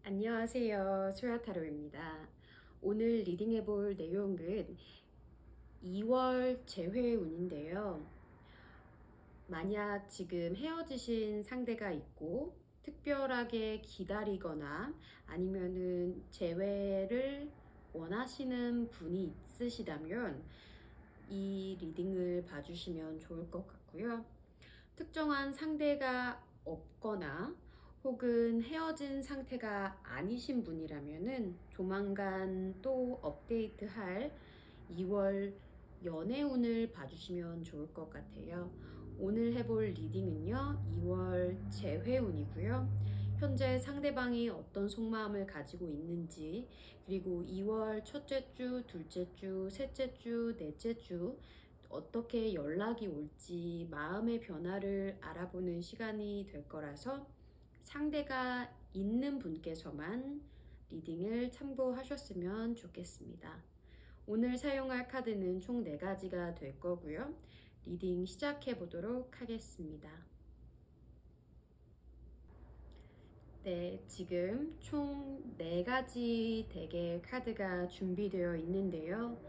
안녕하세요. 수야타로입니다. 오늘 리딩해 볼 내용은 2월 재회운인데요. 만약 지금 헤어지신 상대가 있고 특별하게 기다리거나 아니면은 재회를 원하시는 분이 있으시다면 이 리딩을 봐주시면 좋을 것 같고요. 특정한 상대가 없거나 혹은 헤어진 상태가 아니신 분이라면은 조만간 또 업데이트할 2월 연애운을 봐주시면 좋을 것 같아요. 오늘 해볼 리딩은요, 2월 재회운이고요. 현재 상대방이 어떤 속마음을 가지고 있는지, 그리고 2월 첫째 주, 둘째 주, 셋째 주, 넷째 주, 어떻게 연락이 올지 마음의 변화를 알아보는 시간이 될 거라서 상대가 있는 분께서만 리딩을 참고하셨으면 좋겠습니다. 오늘 사용할 카드는 총 4가지가 될 거고요. 리딩 시작해 보도록 하겠습니다. 네, 지금 총 4가지 덱의 카드가 준비되어 있는데요.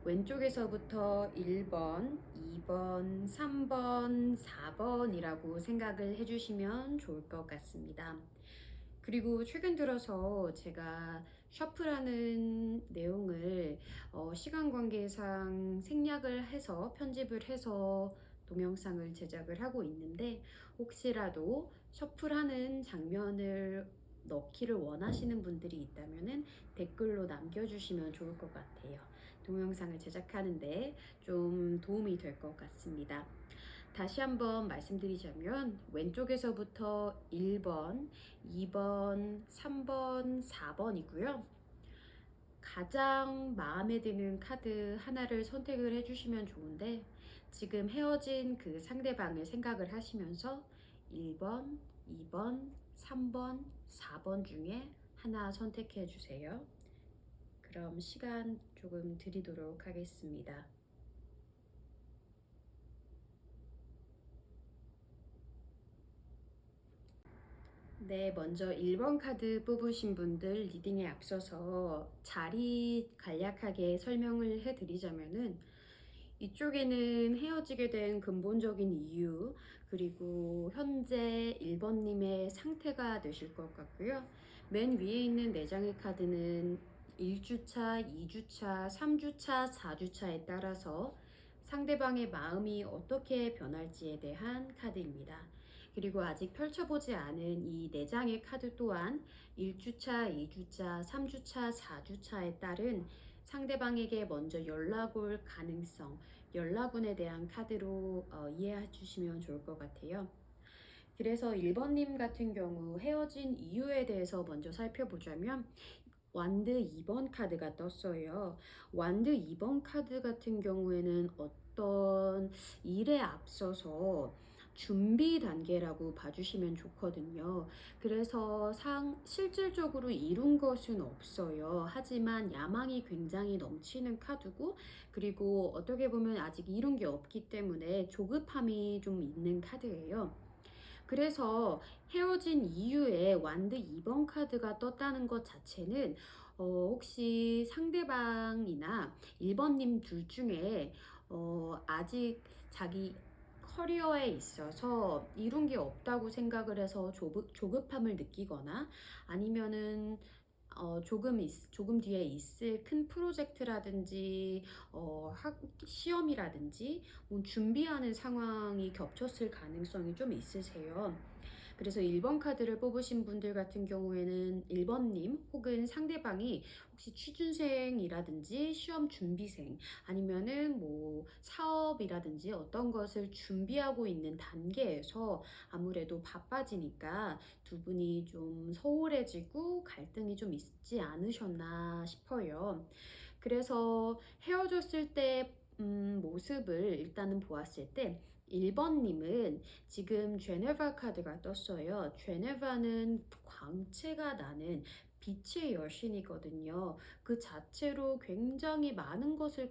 왼쪽에서부터 1번, 2번, 3번, 4번이라고 생각을 해주시면 좋을 것 같습니다. 그리고 최근 들어서 제가 셔플하는 내용을 시간 관계상 생략을 해서 편집을 해서 동영상을 제작을 하고 있는데 혹시라도 셔플하는 장면을 넣기를 원하시는 분들이 있다면 댓글로 남겨주시면 좋을 것 같아요. 동영상을 제작하는데 좀 도움이 될 것 같습니다. 다시 한번 말씀드리자면 왼쪽에서부터 1번, 2번, 3번, 4번이고요. 가장 마음에 드는 카드 하나를 선택을 해주시면 좋은데 지금 헤어진 그 상대방을 생각을 하시면서 1번, 2번, 3번, 4번 중에 하나 선택해 주세요. 그럼 시간 조금 드리도록 하겠습니다. 네, 먼저 1번 카드 뽑으신 분들 리딩에 앞서서 자리 간략하게 설명을 해드리자면은 이쪽에는 헤어지게 된 근본적인 이유, 그리고 현재 1번님의 상태가 되실 것 같고요. 맨 위에 있는 4장의 카드는 1주차, 2주차, 3주차, 4주차에 따라서 상대방의 마음이 어떻게 변할지에 대한 카드입니다. 그리고 아직 펼쳐보지 않은 이 4장의 카드 또한 1주차, 2주차, 3주차, 4주차에 따른 상대방에게 먼저 연락 올 가능성, 연락운에 대한 카드로 이해해 주시면 좋을 것 같아요. 그래서 1번님 같은 경우 헤어진 이유에 대해서 먼저 살펴보자면 완드 2번 카드가 떴어요. 완드 2번 카드 같은 경우에는 어떤 일에 앞서서 준비 단계라고 봐주시면 좋거든요. 그래서 실질적으로 이룬 것은 없어요. 하지만 야망이 굉장히 넘치는 카드고, 그리고 어떻게 보면 아직 이룬 게 없기 때문에 조급함이 좀 있는 카드예요. 그래서 헤어진 이유에 완드 2번 카드가 떴다는 것 자체는 혹시 상대방이나 1번님 둘 중에 아직 자기 커리어에 있어서 이룬 게 없다고 생각을 해서 조급함을 느끼거나 아니면은 조금 뒤에 있을 큰 프로젝트라든지 시험이라든지 뭐 준비하는 상황이 겹쳤을 가능성이 좀 있으세요. 그래서 1번 카드를 뽑으신 분들 같은 경우에는 1번님 혹은 상대방이 혹시 취준생이라든지 시험 준비생 아니면은 뭐 사업이라든지 어떤 것을 준비하고 있는 단계에서 아무래도 바빠지니까 두 분이 좀 소홀해지고 갈등이 좀 있지 않으셨나 싶어요. 그래서 헤어졌을 때 모습을 일단은 보았을 때 1번님은 지금 제네바 카드가 떴어요. 제네바는 광채가 나는 빛의 여신이거든요. 그 자체로 굉장히 많은 것을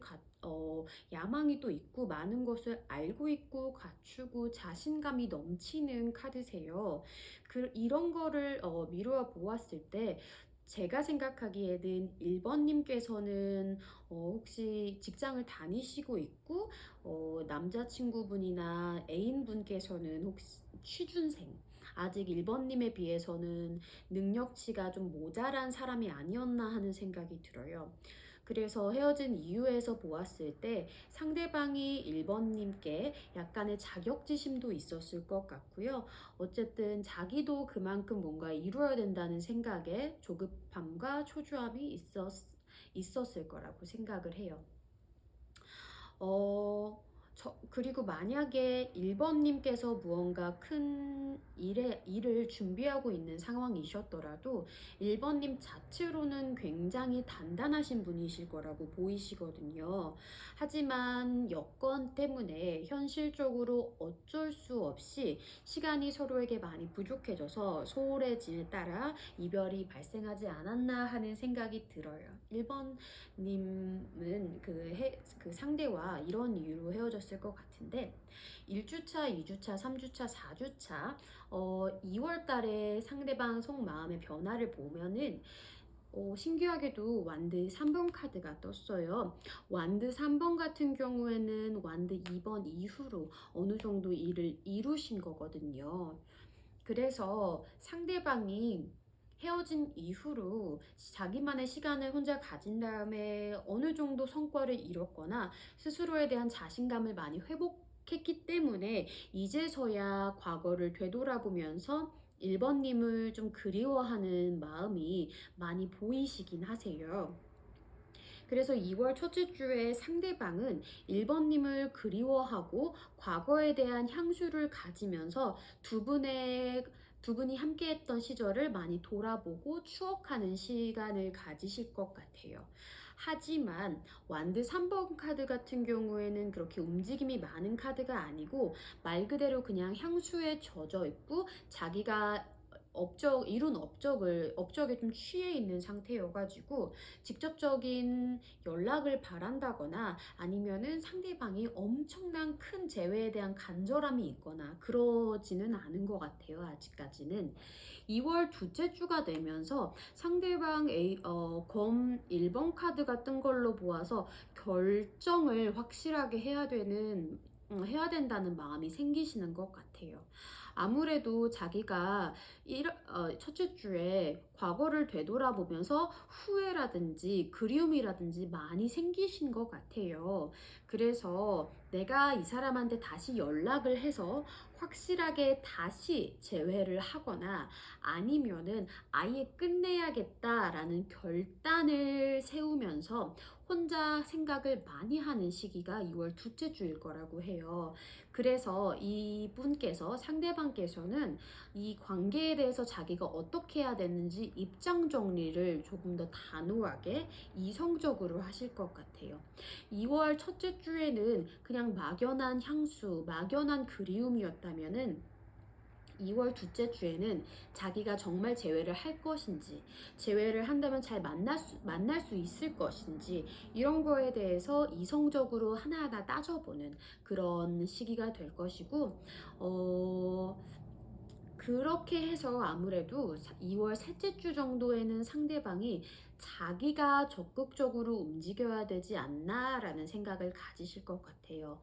야망이 또 있고 많은 것을 알고 있고 갖추고 자신감이 넘치는 카드세요. 이런 거를 미루어 보았을 때 제가 생각하기에는 1번님께서는 혹시 직장을 다니시고 있고 남자친구분이나 애인분께서는 혹시 취준생, 아직 1번님에 비해서는 능력치가 좀 모자란 사람이 아니었나 하는 생각이 들어요. 그래서 헤어진 이유에서 보았을 때 상대방이 1번님께 약간의 자격지심도 있었을 것 같고요. 어쨌든 자기도 그만큼 뭔가 이루어야 된다는 생각에 조급함과 초조함이 있었을 거라고 생각을 해요. 그리고 만약에 1번님께서 무언가 큰 일을 준비하고 있는 상황이셨더라도 1번님 자체로는 굉장히 단단하신 분이실 거라고 보이시거든요. 하지만 여건 때문에 현실적으로 어쩔 수 없이 시간이 서로에게 많이 부족해져서 소홀해짐에 따라 이별이 발생하지 않았나 하는 생각이 들어요. 1번님은 그 상대와 이런 이유로 헤어졌을 것 같은데 1주차, 2주차, 3주차, 4주차 2월 달에 상대방 속마음의 변화를 보면은 신기하게도 완드 3번 카드가 떴어요. 완드 3번 같은 경우에는 완드 2번 이후로 어느 정도 일을 이루신 거거든요. 그래서 상대방이 헤어진 이후로 자기만의 시간을 혼자 가진 다음에 어느 정도 성과를 이뤘거나 스스로에 대한 자신감을 많이 회복했기 때문에 이제서야 과거를 되돌아보면서 1번님을 좀 그리워하는 마음이 많이 보이시긴 하세요. 그래서 2월 첫째 주에 상대방은 1번님을 그리워하고 과거에 대한 향수를 가지면서 두 분이 함께했던 시절을 많이 돌아보고 추억하는 시간을 가지실 것 같아요. 하지만 완드 3번 카드 같은 경우에는 그렇게 움직임이 많은 카드가 아니고 말 그대로 그냥 향수에 젖어 있고 자기가 이룬 업적에 좀 취해 있는 상태여가지고 직접적인 연락을 바란다거나 아니면은 상대방이 엄청난 큰 재회에 대한 간절함이 있거나 그러지는 않은 것 같아요. 아직까지는. 2월 둘째 주가 되면서 상대방 검 1번 카드가 뜬 걸로 보아서 결정을 확실하게 해야 된다는 마음이 생기시는 것 같아요. 아무래도 자기가 첫째 주에 과거를 되돌아보면서 후회라든지 그리움이라든지 많이 생기신 것 같아요. 그래서 내가 이 사람한테 다시 연락을 해서 확실하게 다시 재회를 하거나 아니면은 아예 끝내야겠다라는 결단을 세우면서 혼자 생각을 많이 하는 시기가 2월 둘째 주일 거라고 해요. 그래서 이분께서 상대방께서는 이 관계에 대해서 자기가 어떻게 해야 되는지 입장 정리를 조금 더 단호하게 이성적으로 하실 것 같아요. 2월 첫째 주에는 그냥 막연한 향수, 막연한 그리움이었다면은 2월 둘째 주에는 자기가 정말 재회를 할 것인지, 재회를 한다면 잘 만날 수 있을 것인지, 이런 거에 대해서 이성적으로 하나하나 따져보는 그런 시기가 될 것이고, 그렇게 해서 아무래도 2월 셋째 주 정도에는 상대방이 자기가 적극적으로 움직여야 되지 않나라는 생각을 가지실 것 같아요.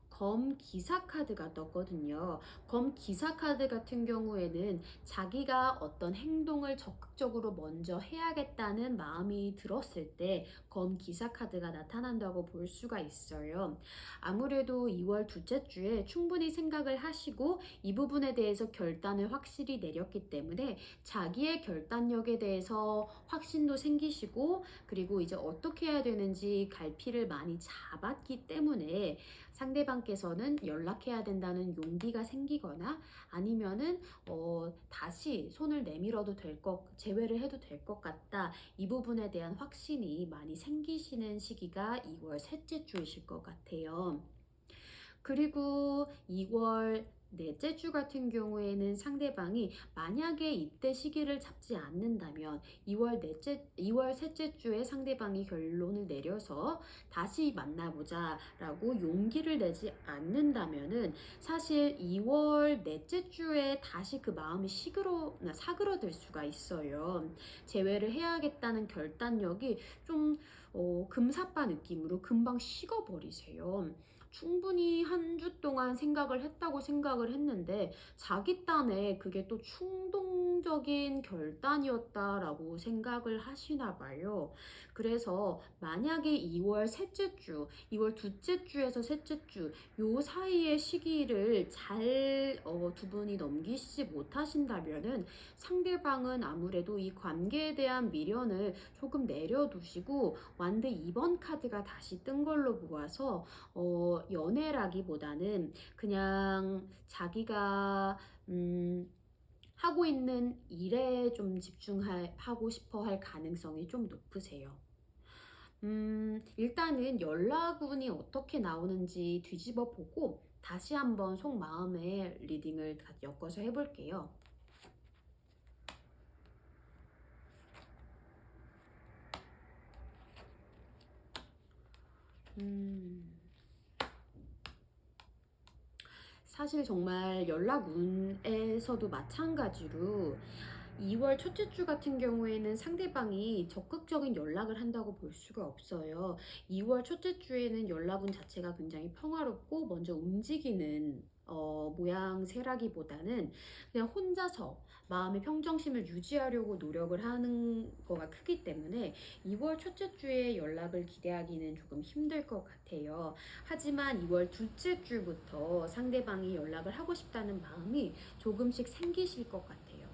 검 기사 카드가 떴거든요. 검 기사 카드 같은 경우에는 자기가 어떤 행동을 적극적으로 먼저 해야겠다는 마음이 들었을 때 검 기사 카드가 나타난다고 볼 수가 있어요. 아무래도 2월 둘째 주에 충분히 생각을 하시고 이 부분에 대해서 결단을 확실히 내렸기 때문에 자기의 결단력에 대해서 확신도 생기시고 그리고 이제 어떻게 해야 되는지 갈피를 많이 잡았기 때문에 상대방께서는 연락해야 된다는 용기가 생기거나 아니면은 다시 손을 내밀어도 재회를 해도 될 것 같다. 이 부분에 대한 확신이 많이 생기시는 시기가 2월 셋째 주이실 것 같아요. 그리고 2월 넷째 주 같은 경우에는 상대방이 만약에 이때 시기를 잡지 않는다면 2월 셋째 주에 상대방이 결론을 내려서 다시 만나보자라고 용기를 내지 않는다면은 사실 2월 넷째 주에 다시 그 마음이 사그러들 수가 있어요. 재회를 해야겠다는 결단력이 좀 금사빠 느낌으로 금방 식어버리세요. 충분히 한 주 동안 생각을 했다고 생각을 했는데 자기 딴에 그게 또 충동적인 결단이었다라고 생각을 하시나 봐요. 그래서 만약에 2월 셋째 주, 2월 둘째 주에서 셋째 주 요 사이의 시기를 잘 두 분이 넘기시지 못하신다면은 상대방은 아무래도 이 관계에 대한 미련을 조금 내려두시고 완드 2번 카드가 다시 뜬 걸로 보아서 연애라기보다는 그냥 자기가 하고 있는 일에 좀 집중하고 싶어 할 가능성이 좀 높으세요. 일단은 연락운이 어떻게 나오는지 뒤집어 보고 다시 한번 속마음의 리딩을 엮어서 해볼게요. 사실 정말 연락운에서도 마찬가지로 2월 첫째 주 같은 경우에는 상대방이 적극적인 연락을 한다고 볼 수가 없어요. 2월 첫째 주에는 연락운 자체가 굉장히 평화롭고 먼저 움직이는 모양새라기보다는 그냥 혼자서 마음의 평정심을 유지하려고 노력을 하는 거가 크기 때문에 2월 첫째 주에 연락을 기대하기는 조금 힘들 것 같아요. 하지만 2월 둘째 주부터 상대방이 연락을 하고 싶다는 마음이 조금씩 생기실 것 같아요.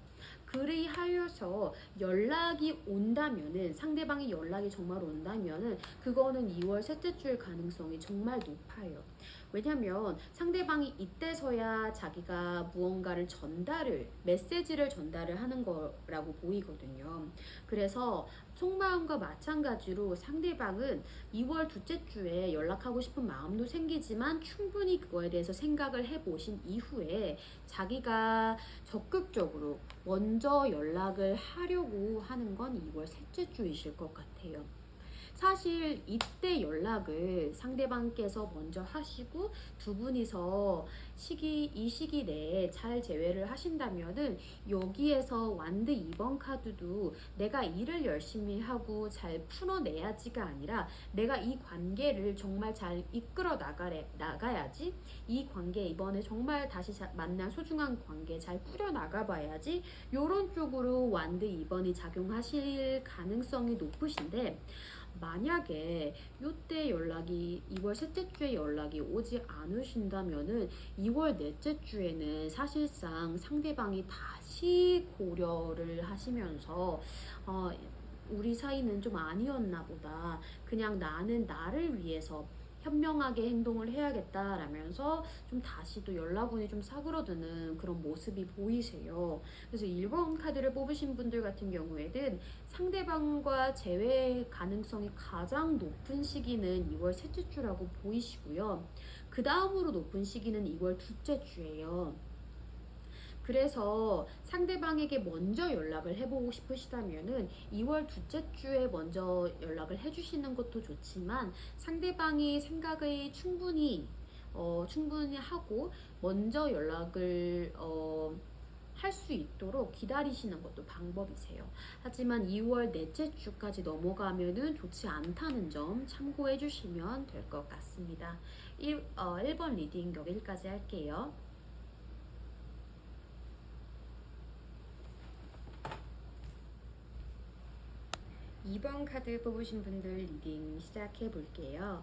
그리하여서 연락이 온다면은 상대방이 연락이 정말 온다면은 그거는 2월 셋째 주일 가능성이 정말 높아요. 왜냐면 상대방이 이때서야 자기가 무언가를 메시지를 전달을 하는 거라고 보이거든요. 그래서 속마음과 마찬가지로 상대방은 2월 둘째 주에 연락하고 싶은 마음도 생기지만 충분히 그거에 대해서 생각을 해보신 이후에 자기가 적극적으로 먼저 연락을 하려고 하는 건 2월 셋째 주이실 것 같아요. 사실 이때 연락을 상대방께서 먼저 하시고 두 분이서 이 시기 내에 잘 재회를 하신다면은 여기에서 완드 2번 카드도 내가 일을 열심히 하고 잘 풀어내야지가 아니라 내가 이 관계를 정말 잘 이끌어 나가야지, 이 관계 이번에 정말 다시 만난 소중한 관계 잘 꾸려 나가봐야지, 요런 쪽으로 완드 2번이 작용하실 가능성이 높으신데, 만약에 이때 2월 셋째 주에 연락이 오지 않으신다면은 2월 넷째 주에는 사실상 상대방이 다시 고려를 하시면서 우리 사이는 좀 아니었나 보다. 그냥 나는 나를 위해서 현명하게 행동을 해야겠다라면서 좀 다시 또 연락운이 좀 사그러드는 그런 모습이 보이세요. 그래서 1번 카드를 뽑으신 분들 같은 경우에는 상대방과 재회 가능성이 가장 높은 시기는 2월 셋째 주라고 보이시고요. 그 다음으로 높은 시기는 2월 둘째 주예요. 그래서 상대방에게 먼저 연락을 해보고 싶으시다면은 2월 둘째 주에 먼저 연락을 해주시는 것도 좋지만 상대방이 생각을 충분히 하고 먼저 연락을 할 수 있도록 기다리시는 것도 방법이세요. 하지만 2월 넷째 주까지 넘어가면은 좋지 않다는 점 참고해 주시면 될 것 같습니다. 1번 리딩 여기까지 할게요. 2번 카드 뽑으신 분들 리딩 시작해 볼게요.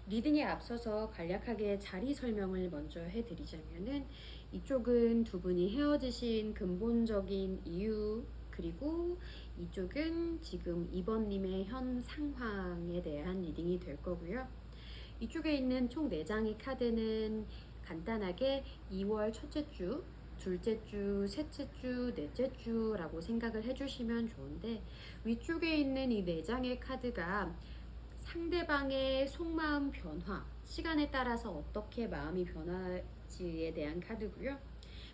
리딩에 앞서서 간략하게 자리 설명을 먼저 해드리자면은 이쪽은 두 분이 헤어지신 근본적인 이유, 그리고 이쪽은 지금 2번님의 현 상황에 대한 리딩이 될 거고요. 이쪽에 있는 총 4장의 카드는 간단하게 2월 첫째 주, 둘째 주, 셋째 주, 넷째 주라고 생각을 해주시면 좋은데, 위쪽에 있는 이 4장의 카드가 상대방의 속마음 변화, 시간에 따라서 어떻게 마음이 변할지 브릿지에 대한 카드고요.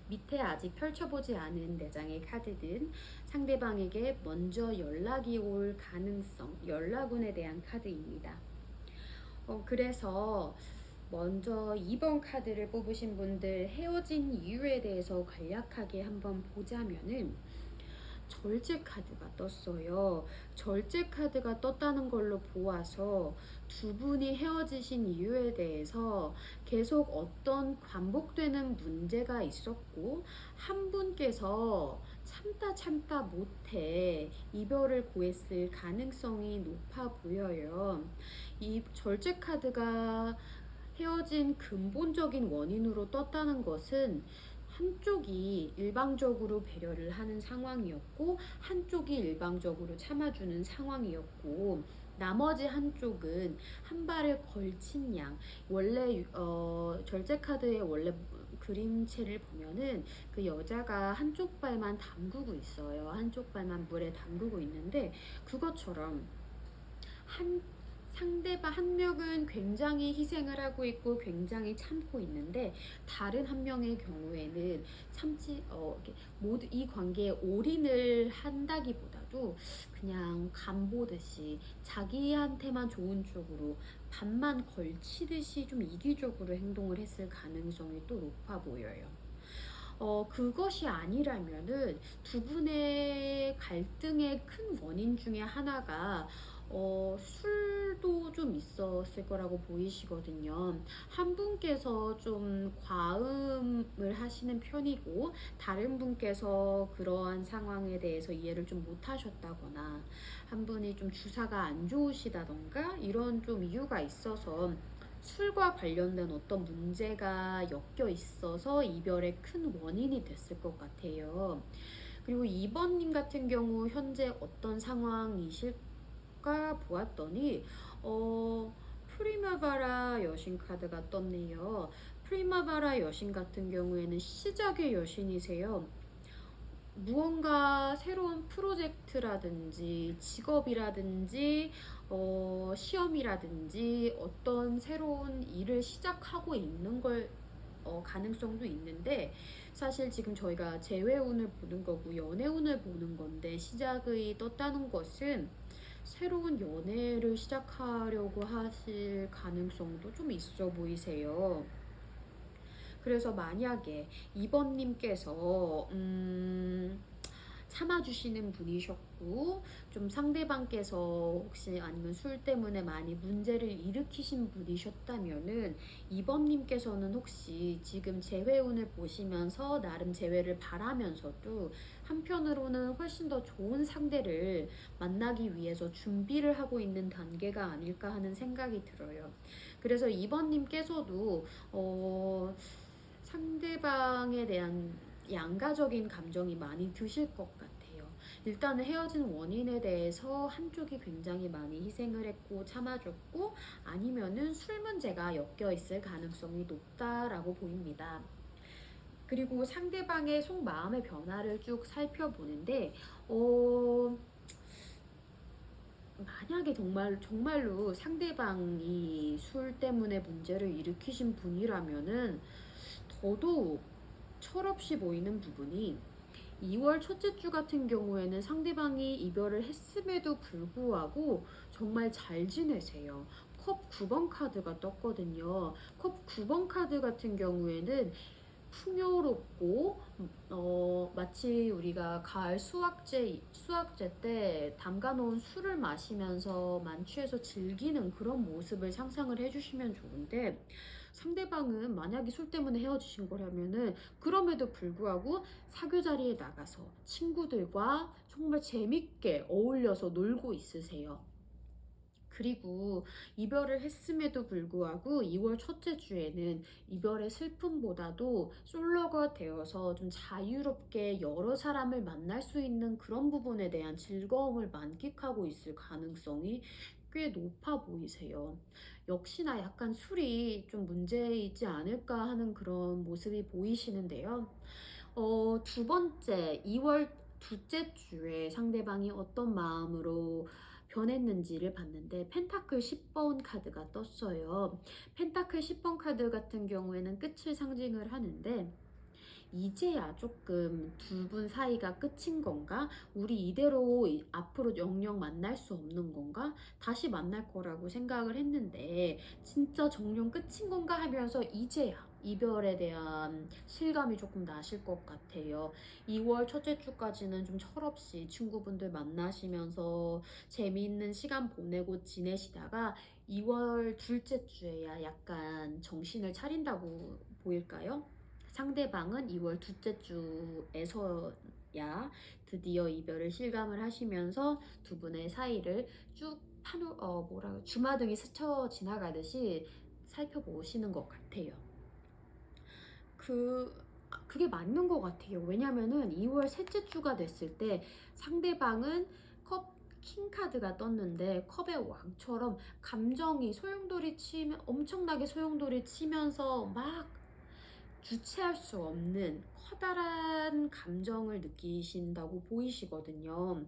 밑에 아직 펼쳐보지 않은 4장의 카드는 상대방에게 먼저 연락이 올 가능성, 연락운에 대한 카드입니다. 그래서 먼저 2번 카드를 뽑으신 분들 헤어진 이유에 대해서 간략하게 한번 보자면은 절제 카드가 떴어요. 절제 카드가 떴다는 걸로 보아서 두 분이 헤어지신 이유에 대해서 계속 어떤 반복되는 문제가 있었고 한 분께서 참다 못해 이별을 고했을 가능성이 높아 보여요. 이 절제 카드가 헤어진 근본적인 원인으로 떴다는 것은 한쪽이 일방적으로 배려를 하는 상황이었고 한쪽이 일방적으로 참아주는 상황이었고 나머지 한쪽은 한 발을 걸친 양. 원래 절제 카드의 원래 그림체를 보면은 그 여자가 한쪽 발만 담그고 있어요. 한쪽 발만 물에 담그고 있는데 그것처럼 상대방 한 명은 굉장히 희생을 하고 있고 굉장히 참고 있는데 다른 한 명의 경우에는 모두 이 관계에 올인을 한다기보다도 그냥 간 보듯이 자기한테만 좋은 쪽으로 반만 걸치듯이 좀 이기적으로 행동을 했을 가능성이 또 높아 보여요. 그것이 아니라면은 두 분의 갈등의 큰 원인 중에 하나가 술도 좀 있었을 거라고 보이시거든요. 한 분께서 좀 과음을 하시는 편이고 다른 분께서 그러한 상황에 대해서 이해를 좀 못하셨다거나 한 분이 좀 주사가 안 좋으시다던가 이런 좀 이유가 있어서 술과 관련된 어떤 문제가 엮여 있어서 이별의 큰 원인이 됐을 것 같아요. 그리고 2번님 같은 경우 현재 어떤 상황이실까 보았더니 프리마바라 여신 카드가 떴네요. 프리마바라 여신 같은 경우에는 시작의 여신이세요. 무언가 새로운 프로젝트라든지 직업이라든지 시험이라든지 어떤 새로운 일을 시작하고 있는 걸 가능성도 있는데 사실 지금 저희가 재회운을 보는 거고 연애운을 보는 건데 시작의 떴다는 것은 새로운 연애를 시작하려고 하실 가능성도 좀 있어 보이세요. 그래서 만약에 2번님께서 참아주시는 분이셨고 좀 상대방께서 혹시 아니면 술 때문에 많이 문제를 일으키신 분이셨다면은 2번님께서는 혹시 지금 재회운을 보시면서 나름 재회를 바라면서도 한편으로는 훨씬 더 좋은 상대를 만나기 위해서 준비를 하고 있는 단계가 아닐까 하는 생각이 들어요. 그래서 2번님께서도 상대방에 대한 양가적인 감정이 많이 드실 것 같아요. 일단은 헤어진 원인에 대해서 한쪽이 굉장히 많이 희생을 했고 참아줬고 아니면은 술 문제가 엮여 있을 가능성이 높다라고 보입니다. 그리고 상대방의 속마음의 변화를 쭉 살펴보는데 만약에 정말로 상대방이 술 때문에 문제를 일으키신 분이라면은 더더욱 철없이 보이는 부분이 2월 첫째 주 같은 경우에는 상대방이 이별을 했음에도 불구하고 정말 잘 지내세요. 컵 9번 카드가 떴거든요. 컵 9번 카드 같은 경우에는 풍요롭고 마치 우리가 가을 수학제 때 담가놓은 술을 마시면서 만취해서 즐기는 그런 모습을 상상을 해주시면 좋은데 상대방은 만약에 술 때문에 헤어지신 거라면은 그럼에도 불구하고 사교 자리에 나가서 친구들과 정말 재밌게 어울려서 놀고 있으세요. 그리고 이별을 했음에도 불구하고 2월 첫째 주에는 이별의 슬픔보다도 솔로가 되어서 좀 자유롭게 여러 사람을 만날 수 있는 그런 부분에 대한 즐거움을 만끽하고 있을 가능성이 꽤 높아 보이세요. 역시나 약간 술이 좀 문제이지 않을까 하는 그런 모습이 보이시는데요. 두 번째, 2월 둘째 주에 상대방이 어떤 마음으로 변했는지를 봤는데 펜타클 10번 카드가 떴어요. 펜타클 10번 카드 같은 경우에는 끝을 상징을 하는데 이제야 조금 두 분 사이가 끝인 건가? 우리 이대로 앞으로 영영 만날 수 없는 건가? 다시 만날 거라고 생각을 했는데 진짜 정녕 끝인 건가 하면서 이제야 이별에 대한 실감이 조금 나실 것 같아요. 2월 첫째 주까지는 좀 철없이 친구분들 만나시면서 재미있는 시간 보내고 지내시다가 2월 둘째 주에야 약간 정신을 차린다고 보일까요? 상대방은 2월 둘째 주에서야 드디어 이별을 실감을 하시면서 두 분의 사이를 쭉 주마등이 스쳐 지나가듯이 살펴보시는 것 같아요. 그게 맞는 것 같아요. 왜냐면은 2월 셋째 주가 됐을 때 상대방은 킹 카드가 떴는데 컵의 왕처럼 감정이 엄청나게 소용돌이 치면서 막 주체할 수 없는 커다란 감정을 느끼신다고 보이시거든요.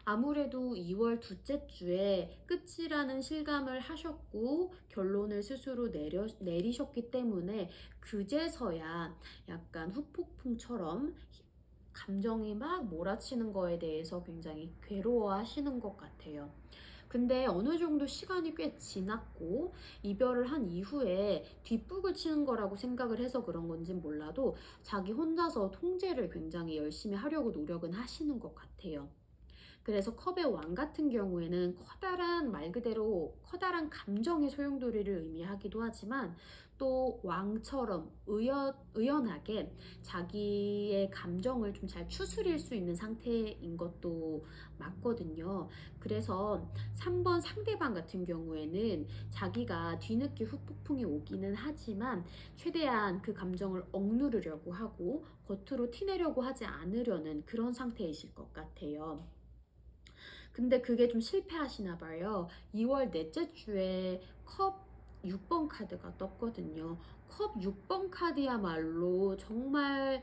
아무래도 2월 둘째 주에 끝이라는 실감을 하셨고 결론을 스스로 내리셨기 때문에 그제서야 약간 후폭풍처럼 감정이 막 몰아치는 거에 대해서 굉장히 괴로워하시는 것 같아요. 근데 어느 정도 시간이 꽤 지났고 이별을 한 이후에 뒷북을 치는 거라고 생각을 해서 그런 건진 몰라도 자기 혼자서 통제를 굉장히 열심히 하려고 노력은 하시는 것 같아요. 그래서 컵의 왕 같은 경우에는 말 그대로 커다란 감정의 소용돌이를 의미하기도 하지만 또 왕처럼 의연하게 자기의 감정을 좀 잘 추스릴 수 있는 상태인 것도 맞거든요. 그래서 3번 상대방 같은 경우에는 자기가 뒤늦게 후폭풍이 오기는 하지만 최대한 그 감정을 억누르려고 하고 겉으로 티내려고 하지 않으려는 그런 상태이실 것 같아요. 근데 그게 좀 실패하시나 봐요. 2월 넷째 주에 컵 6번 카드가 떴거든요. 컵 6번 카드야말로 정말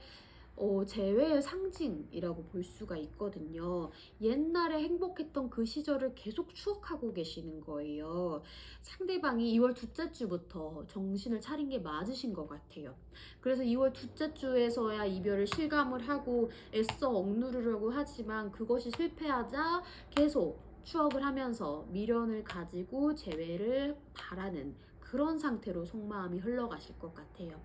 재회의 상징이라고 볼 수가 있거든요. 옛날에 행복했던 그 시절을 계속 추억하고 계시는 거예요. 상대방이 2월 둘째 주부터 정신을 차린 게 맞으신 것 같아요. 그래서 2월 둘째 주에서야 이별을 실감을 하고 애써 억누르려고 하지만 그것이 실패하자 계속 추억을 하면서 미련을 가지고 재회를 바라는 그런 상태로 속마음이 흘러가실 것 같아요.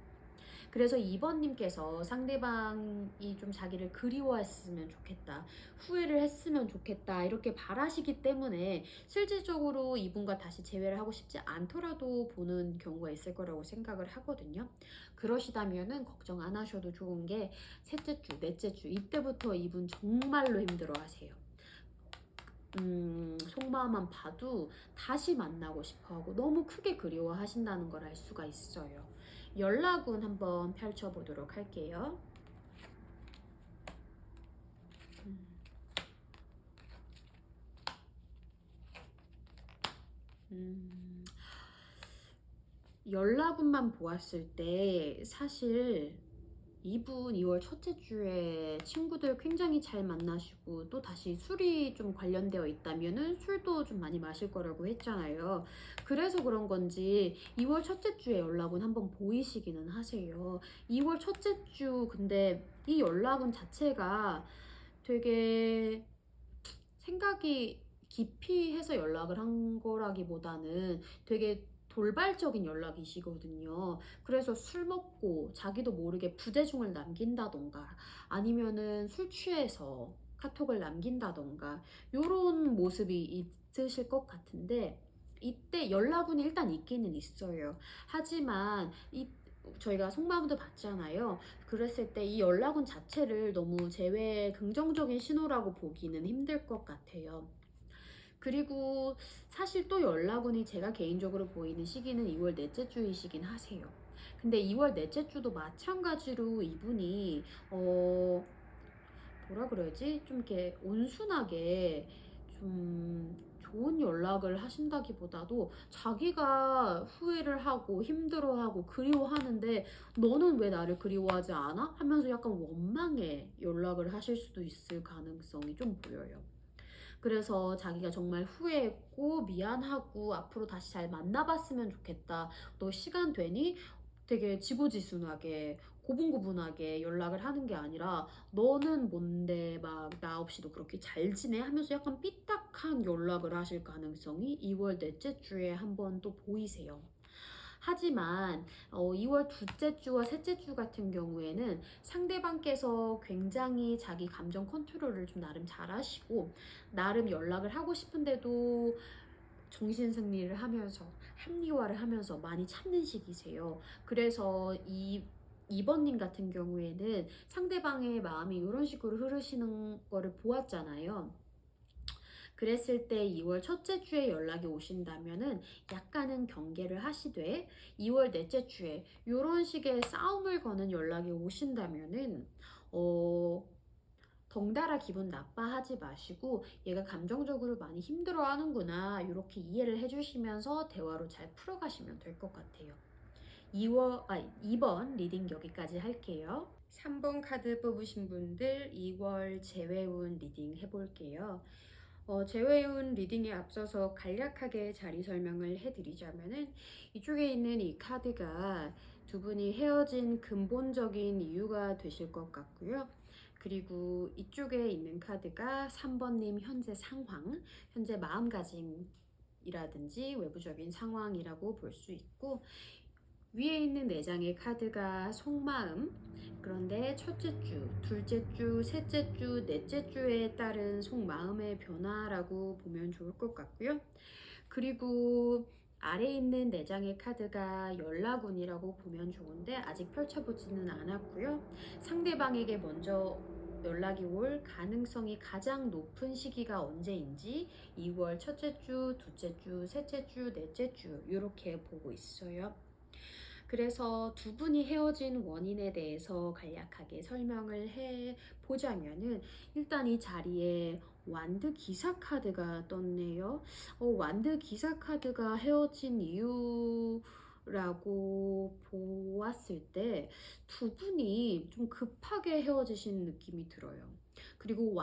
그래서 2번님께서 상대방이 좀 자기를 그리워했으면 좋겠다, 후회를 했으면 좋겠다 이렇게 바라시기 때문에 실질적으로 이분과 다시 재회를 하고 싶지 않더라도 보는 경우가 있을 거라고 생각을 하거든요. 그러시다면은 걱정 안 하셔도 좋은 게 셋째 주, 넷째 주 이때부터 이분 정말로 힘들어하세요. 속마음만 봐도 다시 만나고 싶어하고 너무 크게 그리워하신다는 걸 알 수가 있어요. 연락운 한번 펼쳐보도록 할게요. 연락운만 보았을 때 사실 이분 2월 첫째 주에 친구들 굉장히 잘 만나시고 또 다시 술이 좀 관련되어 있다면은 술도 좀 많이 마실 거라고 했잖아요. 그래서 그런 건지 2월 첫째 주에 연락은 한번 보이시기는 하세요. 2월 첫째 주 근데 이 연락은 자체가 되게 생각이 깊이 해서 연락을 한 거라기보다는 되게 돌발적인 연락이시거든요. 그래서 술 먹고 자기도 모르게 부재중을 남긴다던가 아니면은 술 취해서 카톡을 남긴다던가 요런 모습이 있으실 것 같은데 이때 연락운이 일단 있기는 있어요. 하지만 저희가 속마음도 봤잖아요. 그랬을 때 이 연락운 자체를 너무 재회의 긍정적인 신호라고 보기는 힘들 것 같아요. 그리고 사실 또 연락운이 제가 개인적으로 보이는 시기는 2월 넷째 주이시긴 하세요. 근데 2월 넷째 주도 마찬가지로 이분이 뭐라 그래야지? 좀 이렇게 온순하게 좀 좋은 연락을 하신다기보다도 자기가 후회를 하고 힘들어하고 그리워하는데 너는 왜 나를 그리워하지 않아? 하면서 약간 원망에 연락을 하실 수도 있을 가능성이 좀 보여요. 그래서 자기가 정말 후회했고 미안하고 앞으로 다시 잘 만나봤으면 좋겠다. 너 시간 되니? 되게 지고지순하게 고분고분하게 연락을 하는 게 아니라 너는 뭔데 막 나 없이도 그렇게 잘 지내? 하면서 약간 삐딱한 연락을 하실 가능성이 2월 넷째 주에 한번 또 보이세요. 하지만 2월 둘째 주와 셋째 주 같은 경우에는 상대방께서 굉장히 자기 감정 컨트롤을 좀 나름 잘하시고 나름 연락을 하고 싶은데도 정신승리를 하면서 합리화를 하면서 많이 참는 시기세요. 그래서 이번님 같은 경우에는 상대방의 마음이 이런 식으로 흐르시는 거를 보았잖아요. 그랬을 때 2월 첫째 주에 연락이 오신다면은 약간은 경계를 하시되 2월 넷째 주에 이런 식의 싸움을 거는 연락이 오신다면은 어 덩달아 기분 나빠하지 마시고 얘가 감정적으로 많이 힘들어 하는구나 이렇게 이해를 해주시면서 대화로 잘 풀어가시면 될 것 같아요. 2번 리딩 여기까지 할게요. 3번 카드 뽑으신 분들 2월 재회운 리딩 해볼게요. 재회운 리딩에 앞서서 간략하게 자리 설명을 해드리자면은 이쪽에 있는 이 카드가 두 분이 헤어진 근본적인 이유가 되실 것 같고요. 그리고 이쪽에 있는 카드가 3번님 현재 상황, 현재 마음가짐이라든지 외부적인 상황이라고 볼 수 있고 위에 있는 4장의 카드가 속마음, 그런데 첫째 주, 둘째 주, 셋째 주, 넷째 주에 따른 속마음의 변화라고 보면 좋을 것 같고요. 그리고 아래 있는 4장의 카드가 연락운이라고 보면 좋은데 아직 펼쳐보지는 않았고요. 상대방에게 먼저 연락이 올 가능성이 가장 높은 시기가 언제인지 2월 첫째 주, 둘째 주, 셋째 주, 넷째 주 이렇게 보고 있어요. 그래서 두 분이 헤어진 원인에 대해서 간략하게 설명을 해 보자면은 일단 이 자리에 완드 기사 카드가 떴네요. 완드 기사 카드가 헤어진 이유라고 보았을 때 두 분이 좀 급하게 헤어지신 느낌이 들어요. 그리고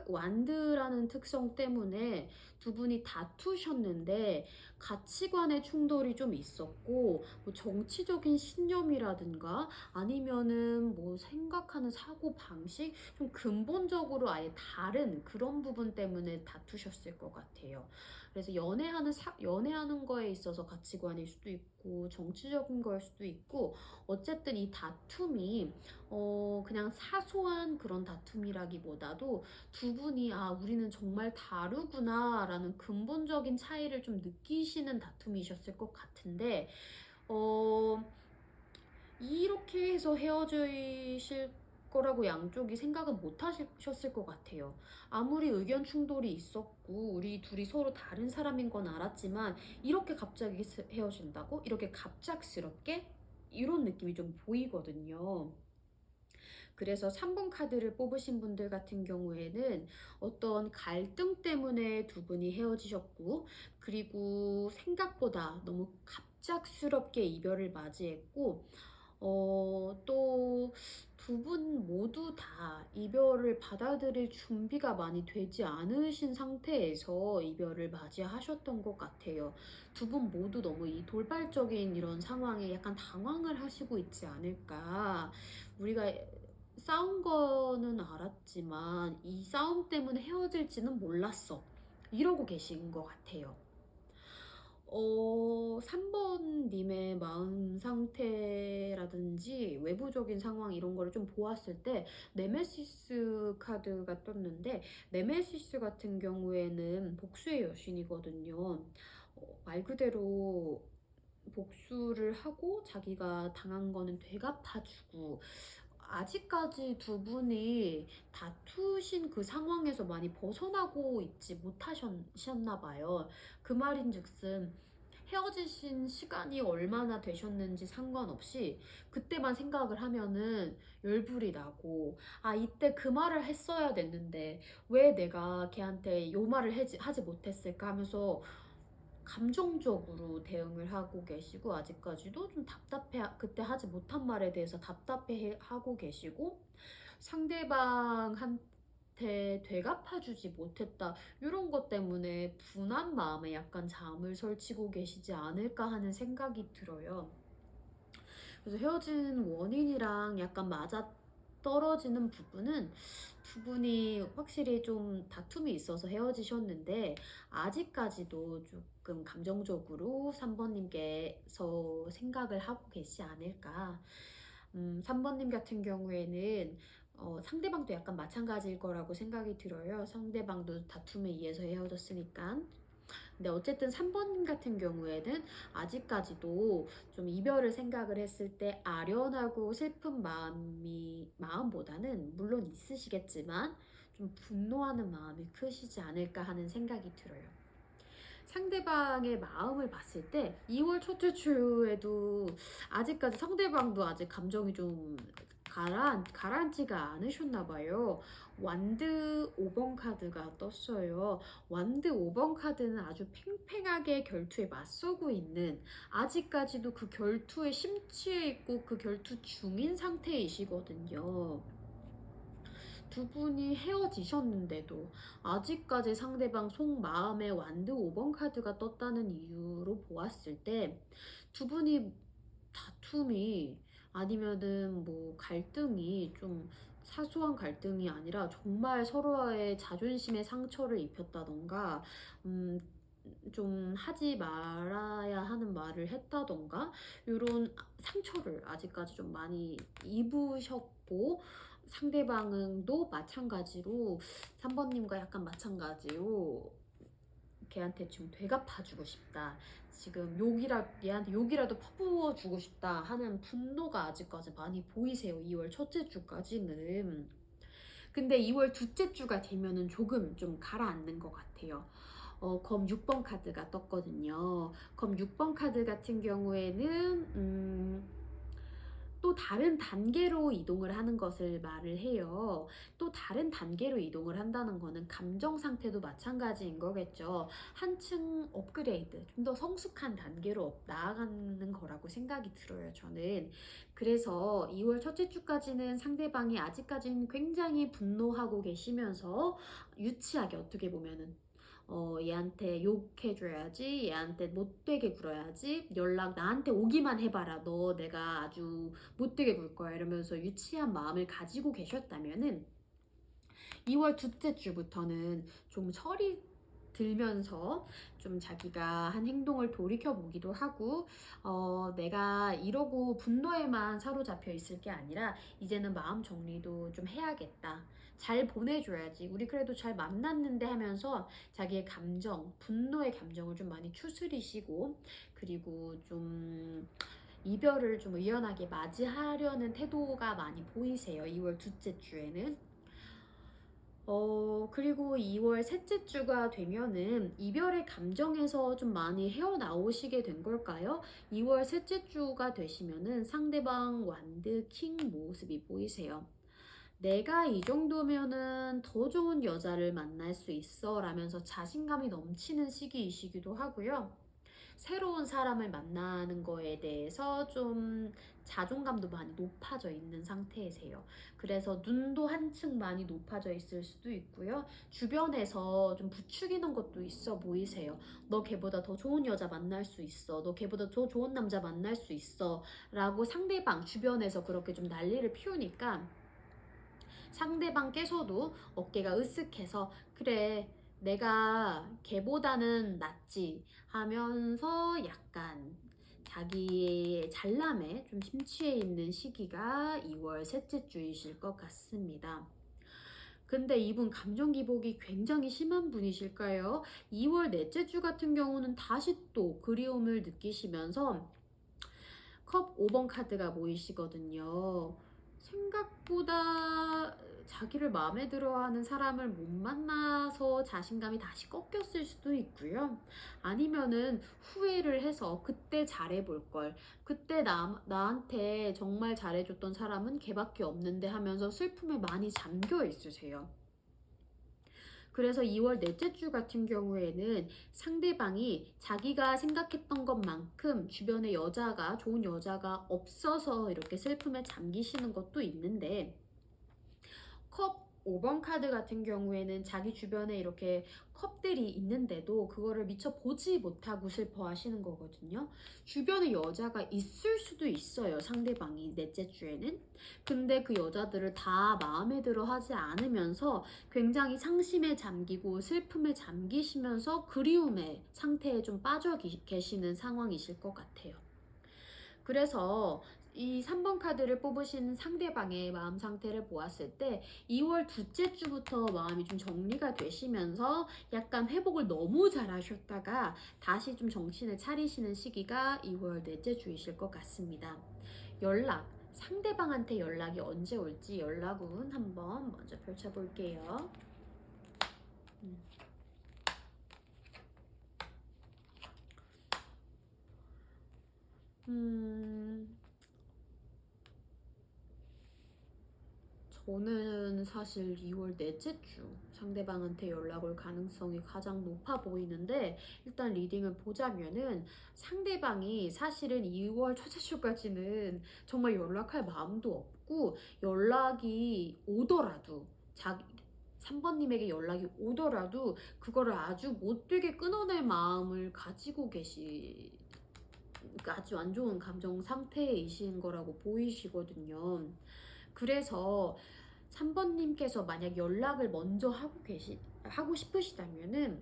완드라는 특성 때문에 두 분이 다투셨는데 가치관의 충돌이 좀 있었고 뭐 정치적인 신념이라든가 아니면은 뭐 생각하는 사고 방식 좀 근본적으로 아예 다른 그런 부분 때문에 다투셨을 것 같아요. 그래서 연애하는 거에 있어서 가치관일 수도 있고 정치적인 거일 수도 있고 어쨌든 이 다툼이 그냥 사소한 그런 다툼이라기보다도 두 분이 우리는 정말 다르구나라는 근본적인 차이를 좀 느끼시는 다툼이셨을 것 같은데 어, 이렇게 해서 헤어지실 거라고 양쪽이 생각은 못 하셨을 것 같아요. 아무리 의견 충돌이 있었고 우리 둘이 서로 다른 사람인 건 알았지만 이렇게 갑자기 헤어진다고? 이렇게 갑작스럽게? 이런 느낌이 좀 보이거든요. 그래서 3번 카드를 뽑으신 분들 같은 경우에는 어떤 갈등 때문에 두 분이 헤어지셨고, 그리고 생각보다 너무 갑작스럽게 이별을 맞이했고, 또 두 분 모두 다 이별을 받아들일 준비가 많이 되지 않으신 상태에서 이별을 맞이하셨던 것 같아요. 두 분 모두 너무 이 돌발적인 이런 상황에 약간 당황을 하시고 있지 않을까. 우리가 싸운 거는 알았지만 이 싸움 때문에 헤어질지는 몰랐어. 이러고 계신 것 같아요. 3번님의 마음 상태라든지 외부적인 상황 이런 거를 좀 보았을 때 네메시스 카드가 떴는데 네메시스 같은 경우에는 복수의 여신이거든요. 말 그대로 복수를 하고 자기가 당한 거는 되갚아주고 아직까지 두 분이 다투신 그 상황에서 많이 벗어나고 있지 못하셨나 봐요. 그 말인즉슨 헤어지신 시간이 얼마나 되셨는지 상관없이 그때만 생각을 하면은 열불이 나고 이때 그 말을 했어야 됐는데 왜 내가 걔한테 요 말을 하지 못했을까 하면서 감정적으로 대응을 하고 계시고 아직까지도 좀 그때 하지 못한 말에 대해서 답답해 하고 계시고 상대방한테 나한테 되갚아주지 못했다. 이런 것 때문에 분한 마음에 약간 잠을 설치고 계시지 않을까 하는 생각이 들어요. 그래서 헤어진 원인이랑 약간 맞아 떨어지는 부분은 두 분이 확실히 좀 다툼이 있어서 헤어지셨는데 아직까지도 조금 감정적으로 3번님께서 생각을 하고 계시지 않을까. 3번님 같은 경우에는 상대방도 약간 마찬가지일 거라고 생각이 들어요. 상대방도 다툼에 의해서 헤어졌으니까. 근데 어쨌든 3번님 같은 경우에는 아직까지도 좀 이별을 생각을 했을 때 아련하고 슬픈 마음보다는 물론 있으시겠지만 좀 분노하는 마음이 크시지 않을까 하는 생각이 들어요. 상대방의 마음을 봤을 때 2월 첫째 주에도 아직까지 상대방도 아직 감정이 좀 가라앉지가 않으셨나 봐요. 완드 5번 카드가 떴어요. 완드 5번 카드는 아주 팽팽하게 결투에 맞서고 있는, 아직까지도 그 결투에 심취해 있고 그 결투 중인 상태이시거든요. 두 분이 헤어지셨는데도 아직까지 상대방 속마음에 완드 5번 카드가 떴다는 이유로 보았을 때 두 분이 다툼이 아니면은 뭐 갈등이 좀 사소한 갈등이 아니라 정말 서로의 자존심에 상처를 입혔다던가 좀 하지 말아야 하는 말을 했다던가 이런 상처를 아직까지 좀 많이 입으셨고, 상대방도 마찬가지로 3번님과 약간 마찬가지로 걔한테 좀 되갚아주고 싶다, 지금 얘한테 욕이라도 퍼부어주고 싶다 하는 분노가 아직까지 많이 보이세요. 2월 첫째 주까지는. 근데 2월 둘째 주가 되면은 조금 좀 가라앉는 것 같아요. 검 6번 카드가 떴거든요. 검 6번 카드 같은 경우에는 또 다른 단계로 이동을 하는 것을 말을 해요. 또 다른 단계로 이동을 한다는 거는 감정 상태도 마찬가지인 거겠죠. 한층 업그레이드, 좀 더 성숙한 단계로 나아가는 거라고 생각이 들어요, 저는. 그래서 2월 첫째 주까지는 상대방이 아직까지는 굉장히 분노하고 계시면서 유치하게, 어떻게 보면은 얘한테 욕해줘야지, 얘한테 못되게 굴어야지, 연락 나한테 오기만 해봐라, 너 내가 아주 못되게 굴 거야, 이러면서 유치한 마음을 가지고 계셨다면은 2월 둘째 주부터는 좀 철이 들면서 좀 자기가 한 행동을 돌이켜보기도 하고, 내가 이러고 분노에만 사로잡혀 있을 게 아니라 이제는 마음 정리도 좀 해야겠다, 잘 보내줘야지, 우리 그래도 잘 만났는데 하면서 자기의 감정, 분노의 감정을 좀 많이 추스리시고, 그리고 좀 이별을 좀 의연하게 맞이하려는 태도가 많이 보이세요, 2월 둘째 주에는. 그리고 2월 셋째 주가 되면은 이별의 감정에서 좀 많이 헤어나오시게 된 걸까요? 2월 셋째 주가 되시면은 상대방 완드 킹 모습이 보이세요. 내가 이 정도면은 더 좋은 여자를 만날 수 있어 라면서 자신감이 넘치는 시기이시기도 하고요. 새로운 사람을 만나는 거에 대해서 좀 자존감도 많이 높아져 있는 상태이세요. 그래서 눈도 한층 많이 높아져 있을 수도 있고요. 주변에서 좀 부추기는 것도 있어 보이세요. 너 걔보다 더 좋은 여자 만날 수 있어, 너 걔보다 더 좋은 남자 만날 수 있어 라고 상대방 주변에서 그렇게 좀 난리를 피우니까 상대방께서도 어깨가 으쓱해서 그래, 내가 걔보다는 낫지 하면서 약간 자기의 잘남에 좀 심취해 있는 시기가 2월 셋째 주이실 것 같습니다. 근데 이분 감정 기복이 굉장히 심한 분이실까요? 2월 넷째 주 같은 경우는 다시 또 그리움을 느끼시면서 컵 5번 카드가 보이시거든요. 생각보다 자기를 마음에 들어하는 사람을 못 만나서 자신감이 다시 꺾였을 수도 있고요. 아니면은 후회를 해서 그때 잘해볼 걸, 그때 나한테 정말 잘해줬던 사람은 걔밖에 없는데 하면서 슬픔에 많이 잠겨 있으세요. 그래서 2월 넷째 주 같은 경우에는 상대방이 자기가 생각했던 것만큼 주변에 여자가, 좋은 여자가 없어서 이렇게 슬픔에 잠기시는 것도 있는데, 컵 5번 카드 같은 경우에는 자기 주변에 이렇게 컵들이 있는데도 그거를 미처 보지 못하고 슬퍼하시는 거거든요. 주변에 여자가 있을 수도 있어요, 상대방이 넷째 주에는. 근데 그 여자들을 다 마음에 들어 하지 않으면서 굉장히 상심에 잠기고 슬픔에 잠기시면서 그리움의 상태에 좀 빠져 계시는 상황이실 것 같아요. 그래서 이 3번 카드를 뽑으신 상대방의 마음 상태를 보았을 때 2월 둘째 주부터 마음이 좀 정리가 되시면서 약간 회복을 너무 잘하셨다가 다시 좀 정신을 차리시는 시기가 2월 넷째 주이실 것 같습니다. 연락, 상대방한테 연락이 언제 올지 연락운 한번 먼저 펼쳐볼게요. 저는 사실 2월 넷째 주 상대방한테 연락 올 가능성이 가장 높아 보이는데, 일단 리딩을 보자면은 상대방이 사실은 2월 첫째 주까지는 정말 연락할 마음도 없고, 연락이 오더라도 3번님에게 연락이 오더라도 그거를 아주 못되게 끊어낼 마음을 가지고 그러니까 아주 안 좋은 감정 상태이신 거라고 보이시거든요. 그래서 3번님께서 만약 연락을 먼저 하고 싶으시다면은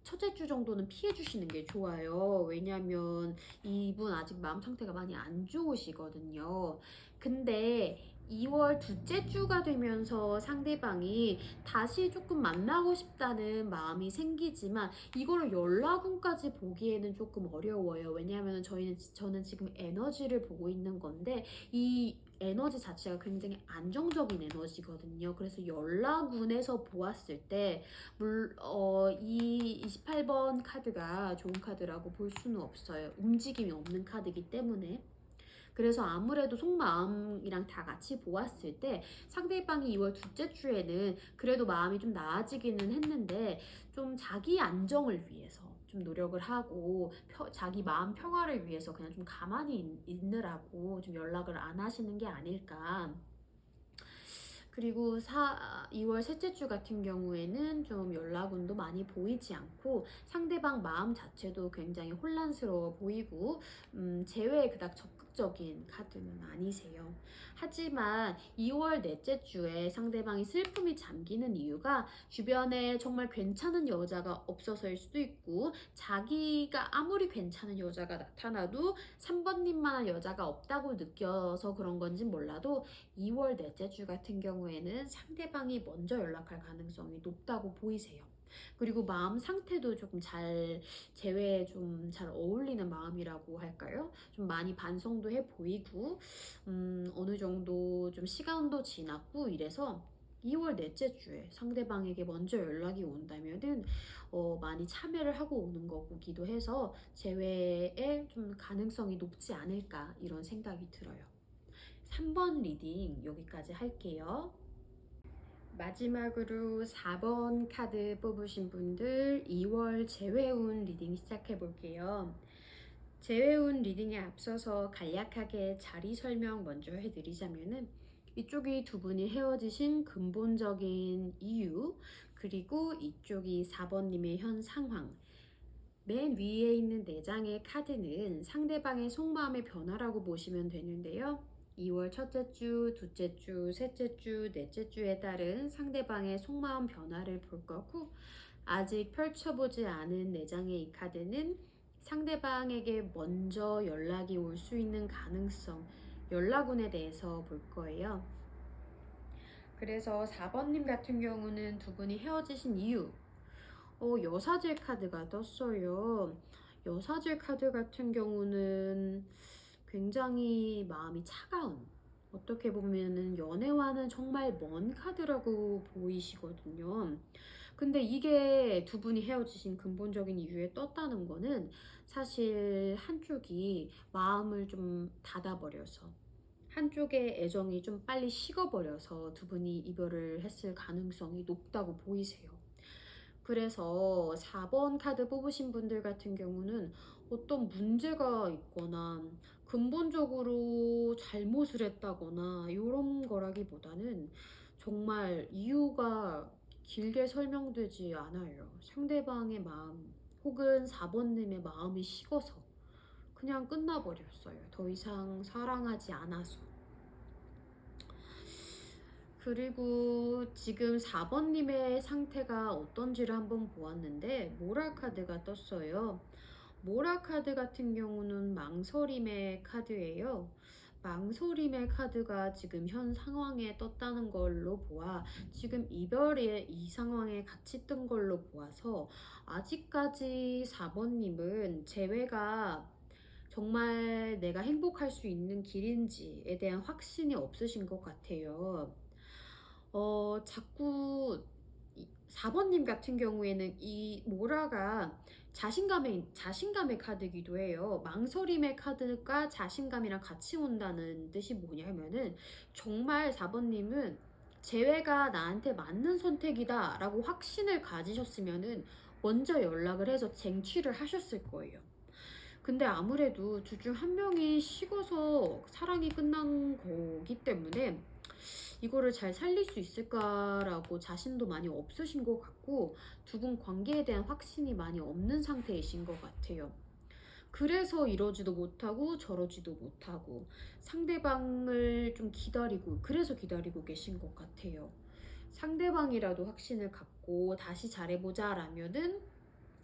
첫째 주 정도는 피해 주시는 게 좋아요. 왜냐면 이분 아직 마음 상태가 많이 안 좋으시거든요. 근데 2월 둘째 주가 되면서 상대방이 다시 조금 만나고 싶다는 마음이 생기지만 이거를 연락운까지 보기에는 조금 어려워요. 왜냐하면 저는 지금 에너지를 보고 있는 건데 이 에너지 자체가 굉장히 안정적인 에너지거든요. 그래서 연락운에서 보았을 때 이 28번 카드가 좋은 카드라고 볼 수는 없어요. 움직임이 없는 카드이기 때문에. 그래서 아무래도 속마음이랑 다 같이 보았을 때 상대방이 2월 둘째 주에는 그래도 마음이 좀 나아지기는 했는데 좀 자기 안정을 위해서 좀 노력을 하고 자기 마음 평화를 위해서 그냥 좀 가만히 있느라고 좀 연락을 안 하시는 게 아닐까. 그리고 2월 셋째 주 같은 경우에는 좀 연락운도 많이 보이지 않고 상대방 마음 자체도 굉장히 혼란스러워 보이고 재회에 그닥 적극적인 카드는 아니세요. 하지만 2월 넷째 주에 상대방이 슬픔이 잠기는 이유가 주변에 정말 괜찮은 여자가 없어서일 수도 있고 자기가 아무리 괜찮은 여자가 나타나도 3번님만한 여자가 없다고 느껴서 그런 건지 몰라도 2월 넷째 주 같은 경우에는 상대방이 먼저 연락할 가능성이 높다고 보이세요. 그리고 마음 상태도 조금 재회에 좀 잘 어울리는 마음이라고 할까요? 좀 많이 반성도 해 보이고, 어느 정도 좀 시간도 지났고 이래서 2월 넷째 주에 상대방에게 먼저 연락이 온다면은 많이 참여를 하고 오는 거기도 해서 재회에 좀 가능성이 높지 않을까 이런 생각이 들어요. 3번 리딩 여기까지 할게요. 마지막으로 4번 카드 뽑으신 분들 2월 재회운 리딩 시작해 볼게요. 재회운 리딩에 앞서서 간략하게 자리 설명 먼저 해드리자면은 이쪽이 두 분이 헤어지신 근본적인 이유, 그리고 이쪽이 4번님의 현 상황, 맨 위에 있는 4장의 카드는 상대방의 속마음의 변화라고 보시면 되는데요. 2월 첫째 주, 둘째 주, 셋째 주, 넷째 주에 따른 상대방의 속마음 변화를 볼 거고, 아직 펼쳐보지 않은 4장의 이 카드는 상대방에게 먼저 연락이 올 수 있는 가능성, 연락운에 대해서 볼 거예요. 그래서 4번님 같은 경우는 두 분이 헤어지신 이유, 여사제 카드가 떴어요. 여사제 카드 같은 경우는 굉장히 마음이 차가운, 어떻게 보면은 연애와는 정말 먼 카드라고 보이시거든요. 근데 이게 두 분이 헤어지신 근본적인 이유에 떴다는 거는 사실 한쪽이 마음을 좀 닫아버려서, 한쪽의 애정이 좀 빨리 식어버려서 두 분이 이별을 했을 가능성이 높다고 보이세요. 그래서 4번 카드 뽑으신 분들 같은 경우는 어떤 문제가 있거나 근본적으로 잘못을 했다거나 이런 거라기보다는 정말 이유가 길게 설명되지 않아요. 상대방의 마음 혹은 4번님의 마음이 식어서 그냥 끝나버렸어요. 더 이상 사랑하지 않아서. 그리고 지금 4번님의 상태가 어떤지를 한번 보았는데 모랄 카드가 떴어요. 모라 카드 같은 경우는 망설임의 카드예요. 망설임의 카드가 지금 현 상황에 떴다는 걸로 보아 지금 이별의 이 상황에 같이 뜬 걸로 보아서 아직까지 4번님은 재회가 정말 내가 행복할 수 있는 길인지에 대한 확신이 없으신 것 같아요. 자꾸 4번님 같은 경우에는 이 모라가 자신감의 카드이기도 해요. 망설임의 카드가 자신감이랑 같이 온다는 뜻이 뭐냐면은 정말 4번님은 재회가 나한테 맞는 선택이다 라고 확신을 가지셨으면은 먼저 연락을 해서 쟁취를 하셨을 거예요. 근데 아무래도 둘 중 한 명이 식어서 사랑이 끝난 거기 때문에 이거를 잘 살릴 수 있을까라고 자신도 많이 없으신 것 같고 두 분 관계에 대한 확신이 많이 없는 상태이신 것 같아요. 그래서 이러지도 못하고 저러지도 못하고 상대방을 좀 기다리고 그래서 기다리고 계신 것 같아요. 상대방이라도 확신을 갖고 다시 잘해보자 라면은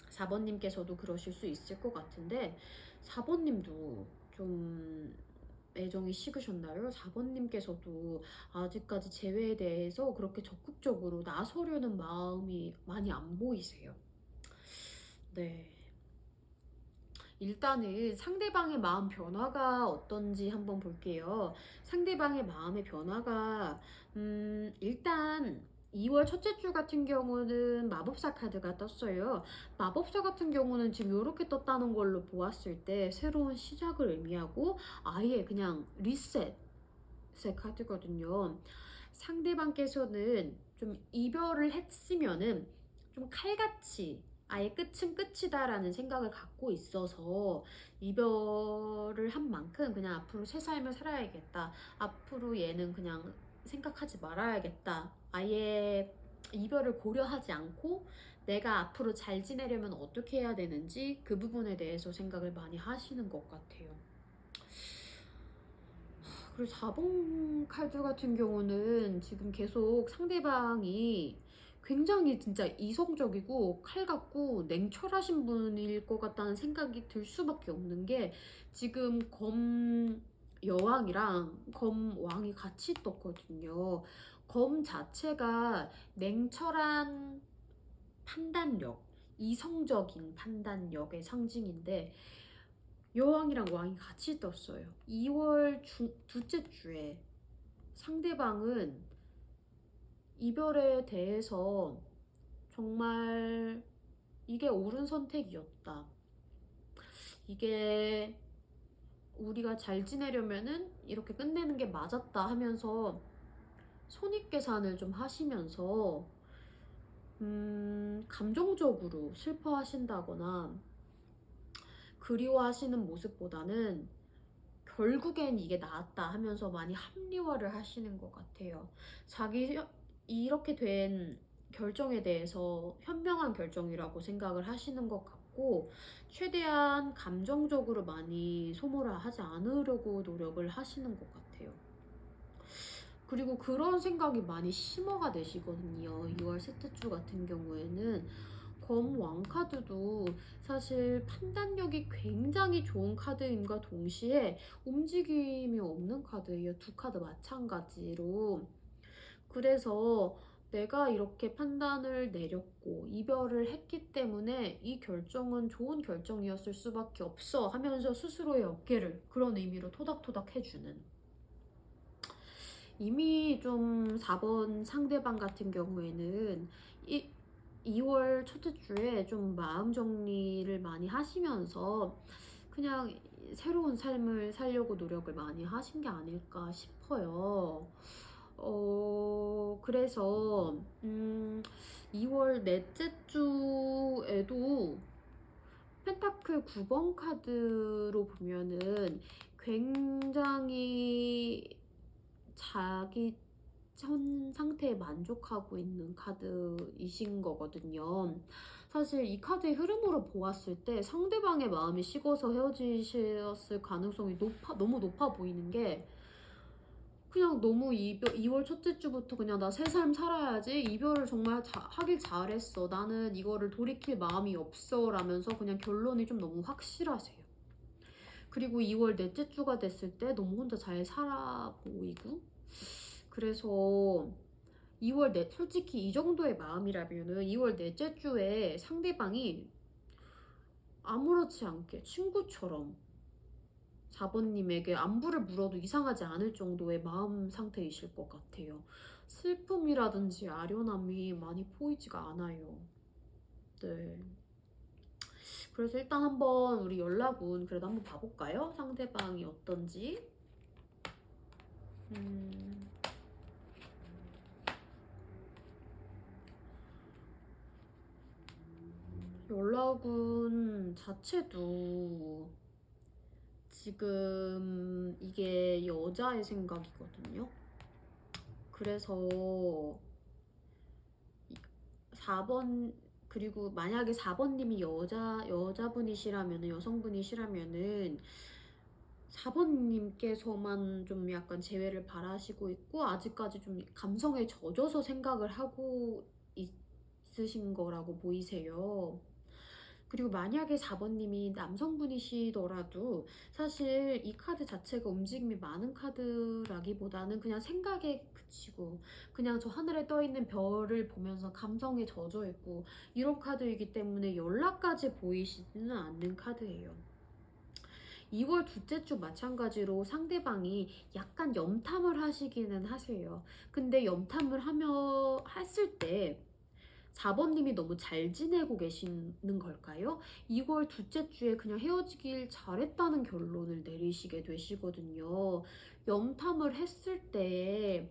4번님께서도 그러실 수 있을 것 같은데 4번님도 좀 애정이 식으셨나요? 4번님께서도 아직까지 재회에 대해서 그렇게 적극적으로 나서려는 마음이 많이 안 보이세요. 네. 일단은 상대방의 마음 변화가 어떤지 한번 볼게요. 상대방의 마음의 변화가 일단 2월 첫째 주 같은 경우는 마법사 카드가 떴어요. 마법사 같은 경우는 지금 이렇게 떴다는 걸로 보았을 때 새로운 시작을 의미하고 아예 그냥 리셋의 카드거든요. 상대방께서는 좀 이별을 했으면은 좀 칼같이 아예 끝은 끝이다라는 생각을 갖고 있어서 이별을 한 만큼 그냥 앞으로 새 삶을 살아야겠다. 앞으로 얘는 그냥 생각하지 말아야겠다. 아예 이별을 고려하지 않고 내가 앞으로 잘 지내려면 어떻게 해야 되는지 그 부분에 대해서 생각을 많이 하시는 것 같아요. 그리고 4번 카드 같은 경우는 지금 계속 상대방이 굉장히 진짜 이성적이고 칼같고 냉철하신 분일 것 같다는 생각이 들 수밖에 없는 게 지금 검 여왕이랑 검 왕이 같이 떴거든요. 검 자체가 냉철한 판단력, 이성적인 판단력의 상징인데 여왕이랑 왕이 같이 떴어요. 2월 둘째 주에 상대방은 이별에 대해서 정말 이게 옳은 선택이었다. 이게 우리가 잘 지내려면은 이렇게 끝내는 게 맞았다 하면서 손익계산을 좀 하시면서 감정적으로 슬퍼하신다거나 그리워하시는 모습보다는 결국엔 이게 나았다 하면서 많이 합리화를 하시는 것 같아요. 이렇게 된 결정에 대해서 현명한 결정이라고 생각을 하시는 것 같고 최대한 감정적으로 많이 소모를 하지 않으려고 노력을 하시는 것 같아요. 그리고 그런 생각이 많이 심화가 되시거든요. 2월 셋째 주 같은 경우에는 검 왕카드도 사실 판단력이 굉장히 좋은 카드임과 동시에 움직임이 없는 카드예요. 두 카드 마찬가지로. 그래서 내가 이렇게 판단을 내렸고 이별을 했기 때문에 이 결정은 좋은 결정이었을 수밖에 없어 하면서 스스로의 어깨를 그런 의미로 토닥토닥 해주는 이미 좀 4번 상대방 같은 경우에는 2월 첫째 주에 좀 마음 정리를 많이 하시면서 그냥 새로운 삶을 살려고 노력을 많이 하신 게 아닐까 싶어요. 그래서 2월 넷째 주에도 펜타클 9번 카드로 보면은 굉장히 자기 현 상태에 만족하고 있는 카드이신 거거든요. 사실 이 카드의 흐름으로 보았을 때 상대방의 마음이 식어서 헤어지셨을 가능성이 너무 높아 보이는 게, 그냥 너무 2월 첫째 주부터 그냥 나 새 삶 살아야지, 이별을 정말 하길 잘했어, 나는 이거를 돌이킬 마음이 없어 라면서 그냥 결론이 좀 너무 확실하세요. 그리고 2월 넷째 주가 됐을 때 너무 혼자 잘 살아 보이고, 그래서 솔직히 이 정도의 마음이라면은 2월 넷째 주에 상대방이 아무렇지 않게 친구처럼 4번님에게 안부를 물어도 이상하지 않을 정도의 마음 상태이실 것 같아요. 슬픔이라든지 아련함이 많이 보이지가 않아요. 네. 그래서 일단 한번 우리 연락운 그래도 한번 봐볼까요? 상대방이 어떤지. 연락운 자체도 지금 이게 여자의 생각이거든요. 그래서 4번, 그리고 만약에 4번님이 여자분이시라면은, 여성분이시라면은 4번님께서만 좀 약간 재회를 바라시고 있고, 아직까지 좀 감성에 젖어서 생각을 하고 있으신 거라고 보이세요. 그리고 만약에 4번님이 남성분이시더라도 사실 이 카드 자체가 움직임이 많은 카드라기보다는 그냥 생각에 그치고 그냥 저 하늘에 떠있는 별을 보면서 감성에 젖어 있고 이런 카드이기 때문에 연락까지 보이지는 않는 카드예요. 2월 둘째 주 마찬가지로 상대방이 약간 염탐을 하시기는 하세요. 근데 염탐을 했을 때 4번님이 너무 잘 지내고 계시는 걸까요? 2월 둘째 주에 그냥 헤어지길 잘했다는 결론을 내리시게 되시거든요. 염탐을 했을 때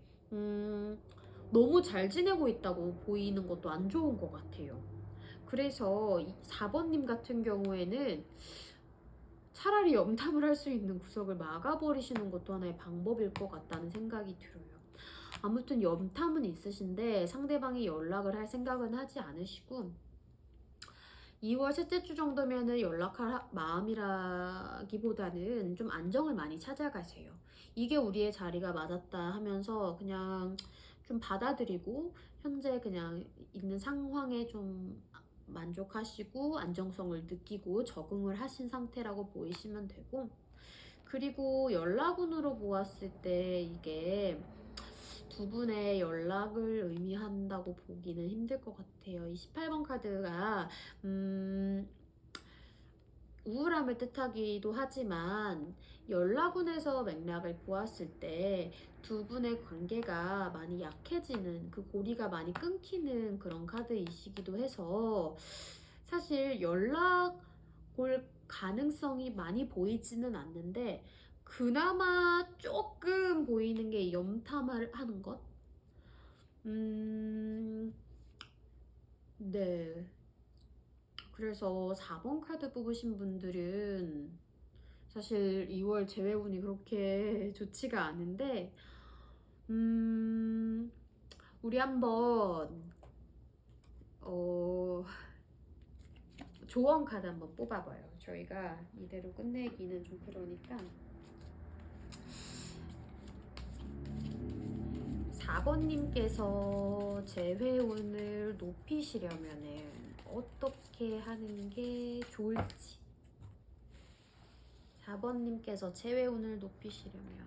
너무 잘 지내고 있다고 보이는 것도 안 좋은 것 같아요. 그래서 4번님 같은 경우에는 차라리 염탐을 할 수 있는 구석을 막아버리시는 것도 하나의 방법일 것 같다는 생각이 들어요. 아무튼 염탐은 있으신데 상대방이 연락을 할 생각은 하지 않으시고 2월 셋째 주 정도면은 연락할 마음이라기보다는 좀 안정을 많이 찾아가세요. 이게 우리의 자리가 맞았다 하면서 그냥 좀 받아들이고 현재 그냥 있는 상황에 좀 만족하시고 안정성을 느끼고 적응을 하신 상태라고 보이시면 되고, 그리고 연락운으로 보았을 때 이게 두 분의 연락을 의미한다고 보기는 힘들 것 같아요. 이 18번 카드가 우울함을 뜻하기도 하지만 연락운에서 맥락을 보았을 때 두 분의 관계가 많이 약해지는, 그 고리가 많이 끊기는 그런 카드이시기도 해서 사실 연락 올 가능성이 많이 보이지는 않는데 그나마 조금 보이는 게 염탐을 하는 것? 네. 그래서 4번 카드 뽑으신 분들은 사실 2월 재회운이 그렇게 좋지가 않은데, 우리 한번, 조언 카드 한번 뽑아봐요. 저희가 이대로 끝내기는 좀 그러니까. 4번님께서 재회운을 높이시려면 어떻게 하는 게 좋을지. 4번님께서 재회운을 높이시려면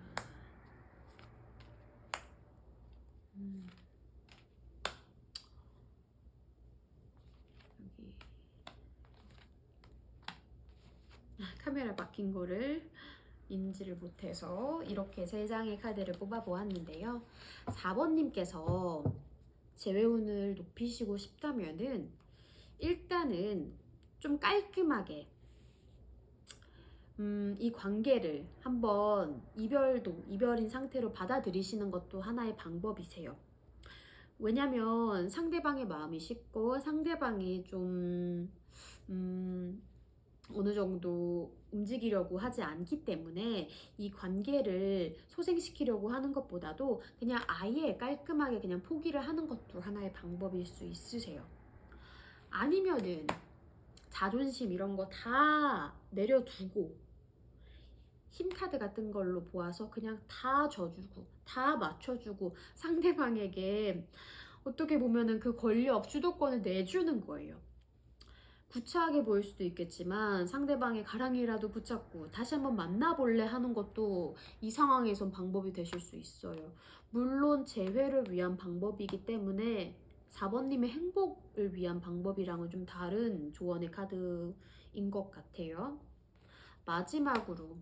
여기 카메라 박힌 거를 인지를 못해서 이렇게 3장의 카드를 뽑아 보았는데요. 4번님께서 재회운을 높이시고 싶다면은 일단은 좀 깔끔하게 이 관계를 한번 이별인 상태로 받아들이시는 것도 하나의 방법이세요. 왜냐면 상대방의 마음이 식고 상대방이 좀 어느 정도 움직이려고 하지 않기 때문에 이 관계를 소생시키려고 하는 것보다도 그냥 아예 깔끔하게 그냥 포기를 하는 것도 하나의 방법일 수 있으세요. 아니면은 자존심 이런 거 다 내려두고 힘카드 같은 걸로 보아서 그냥 다 져주고 다 맞춰주고 상대방에게 어떻게 보면은 그 권력, 주도권을 내주는 거예요. 구차하게 보일 수도 있겠지만 상대방의 가랑이라도 붙잡고 다시 한번 만나볼래 하는 것도 이 상황에선 방법이 되실 수 있어요. 물론 재회를 위한 방법이기 때문에 4번님의 행복을 위한 방법이랑은 좀 다른 조언의 카드인 것 같아요. 마지막으로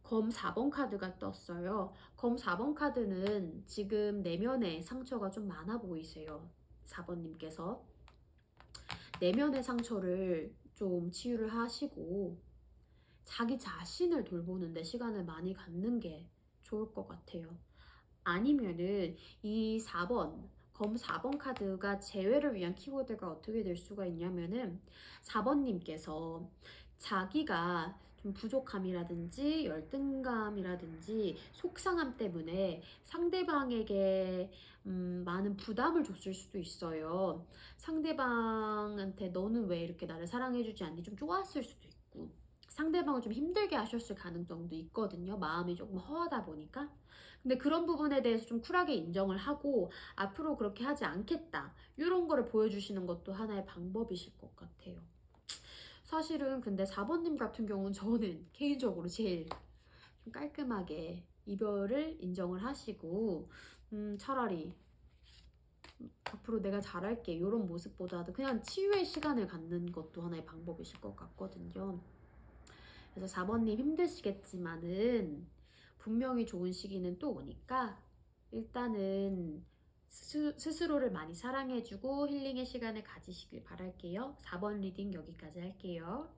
검 4번 카드가 떴어요. 검 4번 카드는 지금 내면에 상처가 좀 많아 보이세요. 4번님께서. 내면의 상처를 좀 치유를 하시고 자기 자신을 돌보는데 시간을 많이 갖는 게 좋을 것 같아요. 아니면은 이 4번, 검 4번 카드가 재회를 위한 키워드가 어떻게 될 수가 있냐면은 4번님께서 자기가 좀 부족함이라든지 열등감이라든지 속상함 때문에 상대방에게 많은 부담을 줬을 수도 있어요. 상대방한테 너는 왜 이렇게 나를 사랑해주지 않니? 좀 좋았을 수도 있고 상대방을 좀 힘들게 하셨을 가능성도 있거든요. 마음이 조금 허하다 보니까. 근데 그런 부분에 대해서 좀 쿨하게 인정을 하고 앞으로 그렇게 하지 않겠다. 이런 거를 보여주시는 것도 하나의 방법이실 것 같아요. 사실은 근데 4번님 같은 경우는 저는 개인적으로 제일 좀 깔끔하게 이별을 인정을 하시고 차라리 앞으로 내가 잘할게 이런 모습보다도 그냥 치유의 시간을 갖는 것도 하나의 방법이실 것 같거든요. 그래서 4번님 힘드시겠지만은 분명히 좋은 시기는 또 오니까 일단은 스스로를 많이 사랑해주고 힐링의 시간을 가지시길 바랄게요. 4번 리딩 여기까지 할게요.